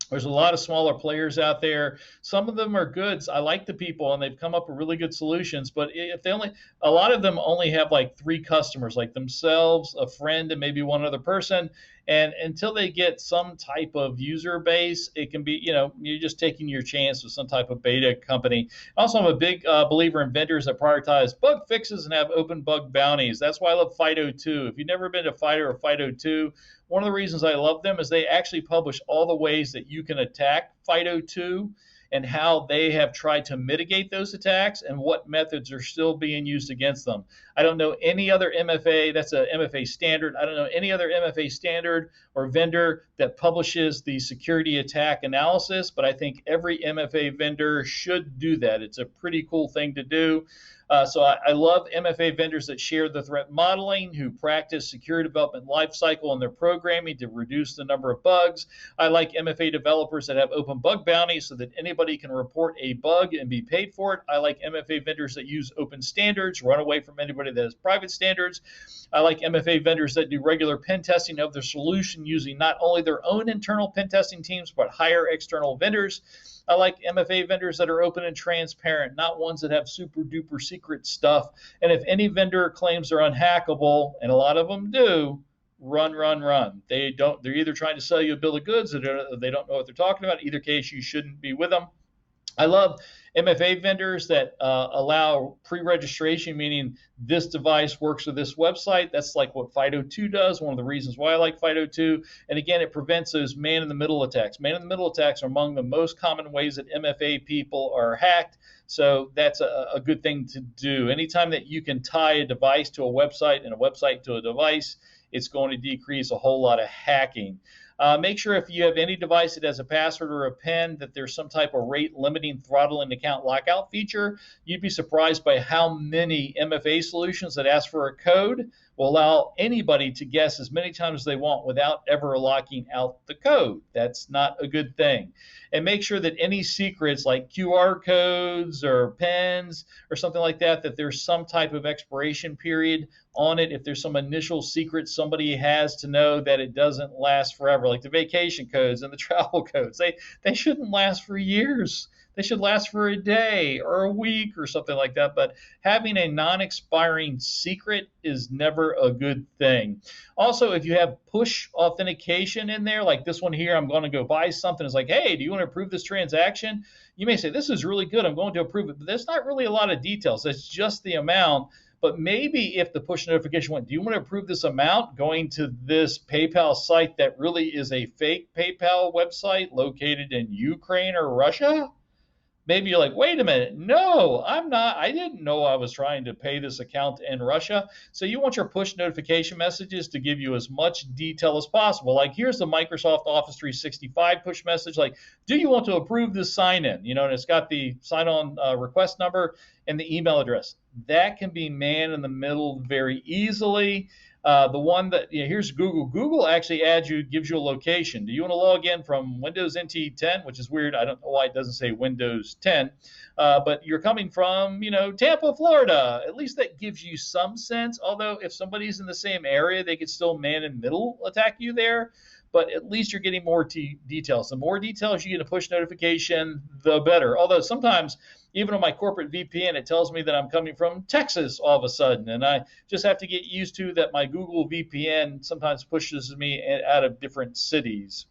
There's a lot of smaller players out there. Some of them are good. I like the people, and they've come up with really good solutions. But if a lot of them only have like 3 customers, like themselves, a friend, and maybe one other person. And until they get some type of user base, it can be, you're just taking your chance with some type of beta company. Also, I'm a big believer in vendors that prioritize bug fixes and have open bug bounties. That's why I love FIDO2. If you've never been to FIDO or FIDO2, one of the reasons I love them is they actually publish all the ways that you can attack FIDO2 and how they have tried to mitigate those attacks and what methods are still being used against them. I don't know any other MFA, that's a MFA standard. I don't know any other MFA standard or vendor that publishes the security attack analysis, but I think every MFA vendor should do that. It's a pretty cool thing to do. So I love MFA vendors that share the threat modeling, who practice secure development lifecycle in their programming to reduce the number of bugs. I like MFA developers that have open bug bounties so that anybody can report a bug and be paid for it. I like MFA vendors that use open standards, run away from anybody that has private standards. I like MFA vendors that do regular pen testing of their solution using not only their own internal pen testing teams, but hire external vendors. I like MFA vendors that are open and transparent, not ones that have super duper secret stuff. And if any vendor claims they're unhackable, and a lot of them do, run, run, run. They're either trying to sell you a bill of goods or they don't know what they're talking about. Either case, you shouldn't be with them. I love MFA vendors that allow pre-registration, meaning this device works with this website. That's like what FIDO2 does, one of the reasons why I like FIDO2. And again, it prevents those man-in-the-middle attacks. Man-in-the-middle attacks are among the most common ways that MFA people are hacked. So that's a good thing to do. Anytime that you can tie a device to a website and a website to a device, it's going to decrease a whole lot of hacking. Make sure if you have any device that has a password or a PIN that there's some type of rate limiting throttling account lockout feature. You'd be surprised by how many MFA solutions that ask for a code will allow anybody to guess as many times as they want without ever locking out the code. That's not a good thing. And make sure that any secrets like QR codes or pins or something like that, that there's some type of expiration period on it. If there's some initial secret somebody has to know that it doesn't last forever, like the vacation codes and the travel codes, they shouldn't last for years. They should last for a day or a week or something like that. But having a non-expiring secret is never a good thing. Also, if you have push authentication in there, like this one here, I'm going to go buy something. It's like, hey, do you want to approve this transaction? You may say, this is really good. I'm going to approve it. But there's not really a lot of details. It's just the amount. But maybe if the push notification went, do you want to approve this amount going to this PayPal site that really is a fake PayPal website located in Ukraine or Russia? Maybe you're like, wait a minute, no, I'm not. I didn't know I was trying to pay this account in Russia. So you want your push notification messages to give you as much detail as possible. Like here's the Microsoft Office 365 push message. Like, do you want to approve this sign-in? You know, and it's got the sign-on request number and the email address. That can be man in the middle very easily. The one that, here's Google. Google actually gives you a location. Do you want to log in from Windows NT 10, which is weird. I don't know why it doesn't say Windows 10, but you're coming from, Tampa, Florida. At least that gives you some sense. Although if somebody's in the same area, they could still man in middle attack you there. But at least you're getting more details. The more details you get a push notification, the better. Although sometimes, even on my corporate VPN, it tells me that I'm coming from Texas all of a sudden. And I just have to get used to that my Google VPN sometimes pushes me out of different cities.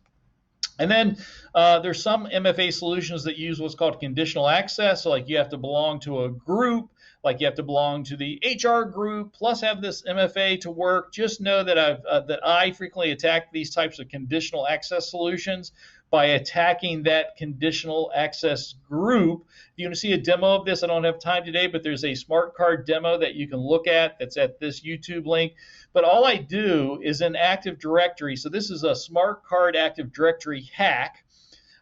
And then there's some MFA solutions that use what's called conditional access. So like you have to belong to a group, like you have to belong to the HR group, plus have this MFA to work. Just know that I frequently attack these types of conditional access solutions by attacking that conditional access group. If you want to see a demo of this, I don't have time today, but there's a smart card demo that you can look at that's at this YouTube link. But all I do is in Active Directory. So this is a smart card Active Directory hack.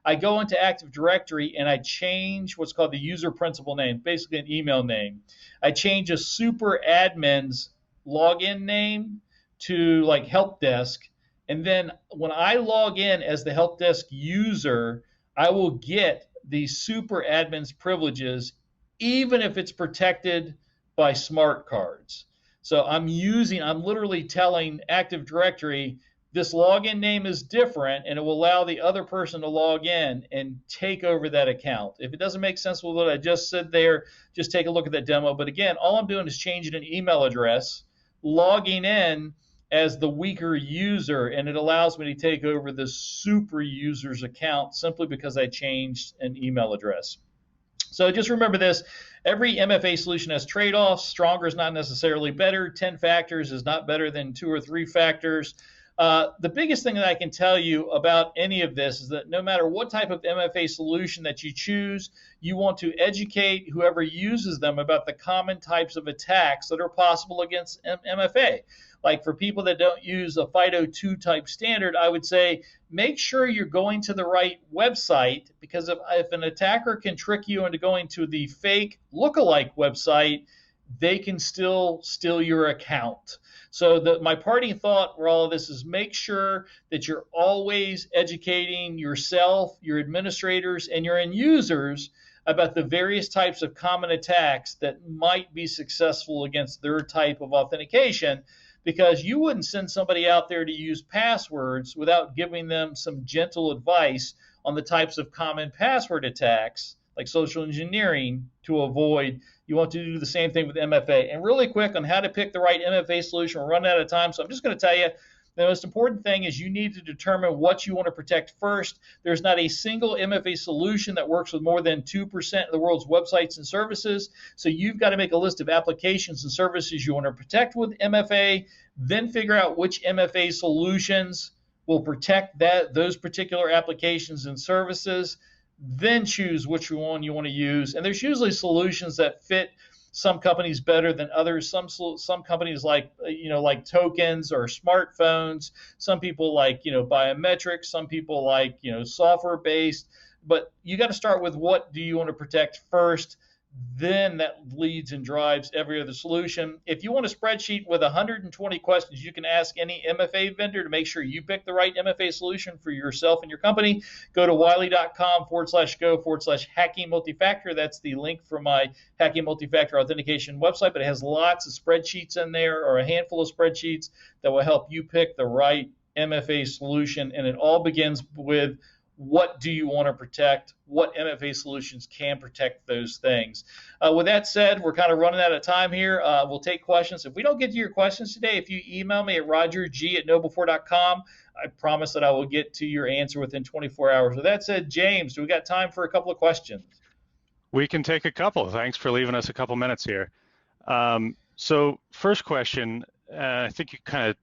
I go into Active Directory and I change what's called the user principal name, basically an email name. I change a super admin's login name to like help desk. And then when I log in as the help desk user, I will get the super admin's privileges, even if it's protected by smart cards. So I'm literally telling Active Directory, this login name is different, and it will allow the other person to log in and take over that account. If it doesn't make sense with what I just said there, just take a look at that demo. But again, all I'm doing is changing an email address, logging in as the weaker user, and it allows me to take over the super user's account simply because I changed an email address. So just remember this. Every MFA solution has trade-offs. Stronger is not necessarily better. 10 factors is not better than 2 or 3 factors. The biggest thing that I can tell you about any of this is that no matter what type of MFA solution that you choose, you want to educate whoever uses them about the common types of attacks that are possible against MFA. Like for people that don't use a FIDO2 type standard, I would say make sure you're going to the right website, because if an attacker can trick you into going to the fake lookalike website, they can still steal your account. So my parting thought for all of this is make sure that you're always educating yourself, your administrators, and your end users about the various types of common attacks that might be successful against their type of authentication, because you wouldn't send somebody out there to use passwords without giving them some gentle advice on the types of common password attacks like social engineering to avoid. You want to do the same thing with MFA. And really quick on how to pick the right MFA solution. We're running out of time, so I'm just going to tell you, The most important thing is you need to determine what you want to protect first. There's not a single MFA solution that works with more than 2% of the world's websites and services. So you've got to make a list of applications and services you want to protect with MFA, then figure out which MFA solutions will protect those particular applications and services, then choose which one you want to use. And there's usually solutions that fit some companies better than others. Some companies like tokens or smartphones. Some people like biometrics. Some people like software based. But you got to start with what do you want to protect first. Then that leads and drives every other solution. If you want a spreadsheet with 120 questions, you can ask any MFA vendor to make sure you pick the right MFA solution for yourself and your company. Go to wiley.com/go/hacking multifactor. That's the link for my Hacking Multifactor Authentication website, but it has lots of spreadsheets in there, or a handful of spreadsheets that will help you pick the right MFA solution. And it all begins with what do you want to protect? What MFA solutions can protect those things? With that said, we're kind of running out of time here. We'll take questions. If we don't get to your questions today, if you email me at rogerg@no4.com, I promise that I will get to your answer within 24 hours. With that said, James, do we got time for a couple of questions? We can take a couple. Thanks for leaving us a couple minutes here. So first question, I think you kind of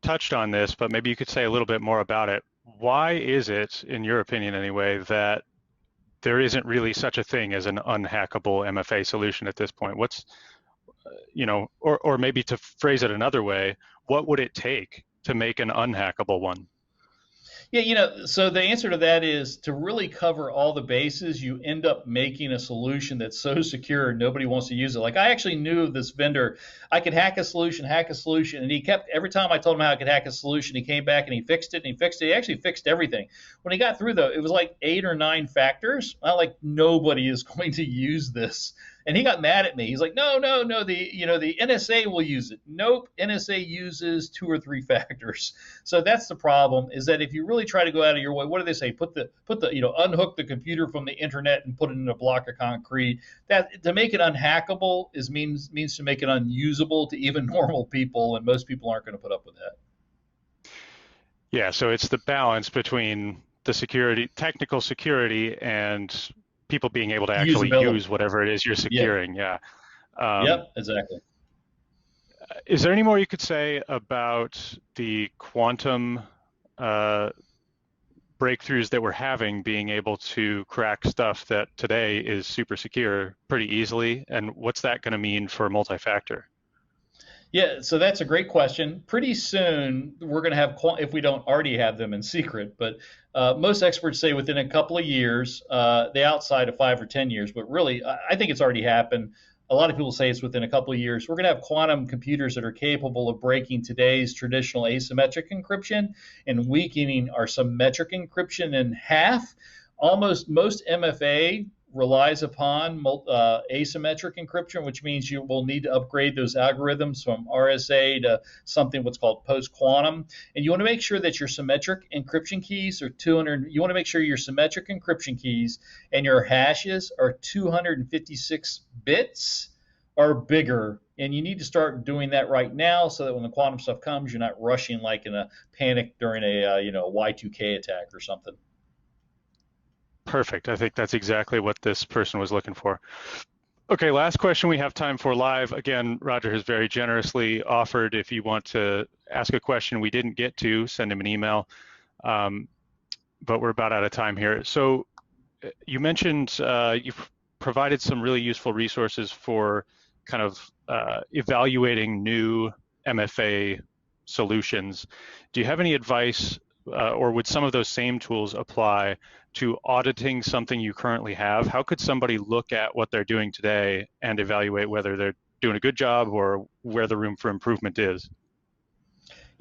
touched on this, but maybe you could say a little bit more about it. Why is it, in your opinion anyway, that there isn't really such a thing as an unhackable MFA solution at this point? What's, or maybe to phrase it another way, what would it take to make an unhackable one? Yeah, so the answer to that is to really cover all the bases, you end up making a solution that's so secure nobody wants to use it. Like I actually knew of this vendor, I could hack a solution, and he kept, every time I told him how I could hack a solution, he came back and he fixed it, He actually fixed everything. When he got through though, it was like 8 or 9 factors. I'm like, nobody is going to use this. And he got mad at me. He's like, no, the NSA will use it. Nope, NSA uses 2 or 3 factors. So that's the problem, is that if you really try to go out of your way, what do they say? Unhook the computer from the internet and put it in a block of concrete. That to make it unhackable means to make it unusable to even normal people, and most people aren't going to put up with that. Yeah, so it's the balance between the security, technical security, and people being able to actually use whatever it is you're securing. Yeah. Yep, exactly. Is there any more you could say about the quantum breakthroughs that we're having, being able to crack stuff that today is super secure pretty easily? And what's that going to mean for multi-factor? Yeah, so that's a great question. Pretty soon, we're going to have, if we don't already have them in secret, but most experts say within a couple of years, the outside of 5 or 10 years, but really, I think it's already happened. A lot of people say it's within a couple of years. We're going to have quantum computers that are capable of breaking today's traditional asymmetric encryption and weakening our symmetric encryption in half. Almost most MFA relies upon asymmetric encryption, which means you will need to upgrade those algorithms from RSA to something what's called post-quantum. And you want to make sure that your symmetric encryption keys are 200. You want to make sure your symmetric encryption keys and your hashes are 256 bits or bigger. And you need to start doing that right now, so that when the quantum stuff comes, you're not rushing like in a panic during a Y2K attack or something. Perfect. I think that's exactly what this person was looking for. Okay, last question we have time for live. Again, Roger has very generously offered, if you want to ask a question we didn't get to, send him an email. But we're about out of time here. So you mentioned you've provided some really useful resources for kind of evaluating new MFA solutions. Do you have any advice, or would some of those same tools apply to auditing something you currently have? How could somebody look at what they're doing today and evaluate whether they're doing a good job or where the room for improvement is?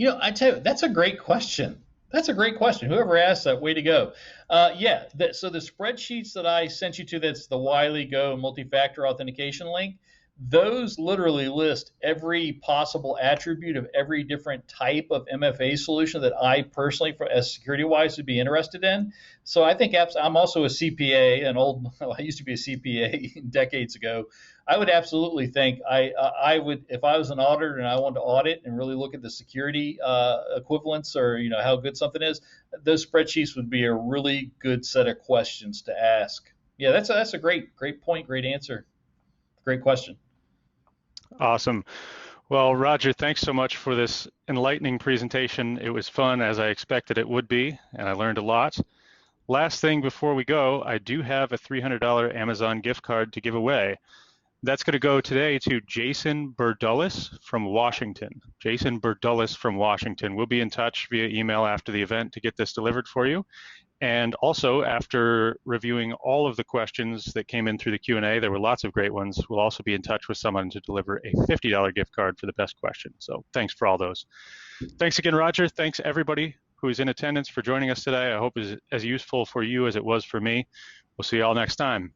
I tell you, that's a great question. That's a great question. Whoever asked that, way to go. So the spreadsheets that I sent you to, that's the Wiley Go Multifactor Authentication link, those literally list every possible attribute of every different type of MFA solution that I personally, as security-wise, would be interested in. So I think I'm also a CPA, I used to be a CPA decades ago. I would absolutely think I would, if I was an auditor and I wanted to audit and really look at the security equivalence, or how good something is, those spreadsheets would be a really good set of questions to ask. Yeah, that's a great point, great answer, great question. Awesome. Well, Roger, thanks so much for this enlightening presentation. It was fun, as I expected it would be, and I learned a lot. Last thing before we go, I do have a $300 Amazon gift card to give away. That's going to go today to Jason Burdullis from Washington. Jason Burdullis from Washington. We'll be in touch via email after the event to get this delivered for you. And also, after reviewing all of the questions that came in through the Q&A, there were lots of great ones. We'll also be in touch with someone to deliver a $50 gift card for the best question. So thanks for all those. Thanks again, Roger. Thanks everybody who is in attendance for joining us today. I hope it's as useful for you as it was for me. We'll see you all next time.